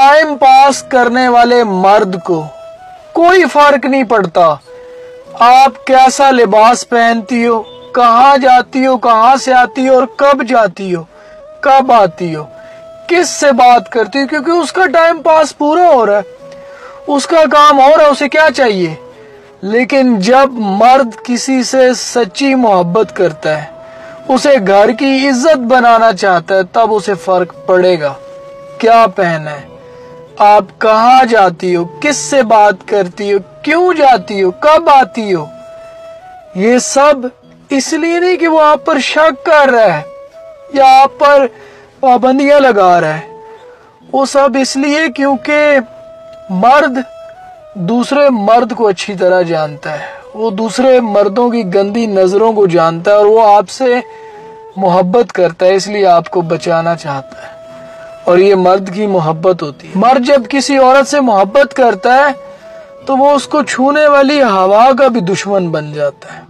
Time pass करने वाले मर्द को कोई फर्क नहीं पड़ता आप कैसा लिबास पहनती हो, कहाँ जाती हो, कहाँ से आती हो और कब जाती हो, कब आती हो, किस से बात करती हो, क्योंकि उसका टाइम पास पूरा हो रहा है, उसका काम हो रहा है, उसे क्या चाहिए। लेकिन जब मर्द किसी से सच्ची मोहब्बत करता है, उसे घर की इज्जत बनाना चाहता है, तब उसे फर्क पड़ेगा क्या पहना है, आप कहाँ जाती हो, किस से बात करती हो, क्यों जाती हो, कब आती हो। ये सब इसलिए नहीं कि वो आप पर शक कर रहा है या आप पर पाबंदियां लगा रहा है, वो सब इसलिए क्योंकि मर्द दूसरे मर्द को अच्छी तरह जानता है, वो दूसरे मर्दों की गंदी नजरों को जानता है और वो आपसे मोहब्बत करता है, इसलिए आपको बचाना चाहता है। और ये मर्द की मोहब्बत होती है। मर्द जब किसी औरत से मोहब्बत करता है तो वो उसको छूने वाली हवा का भी दुश्मन बन जाता है।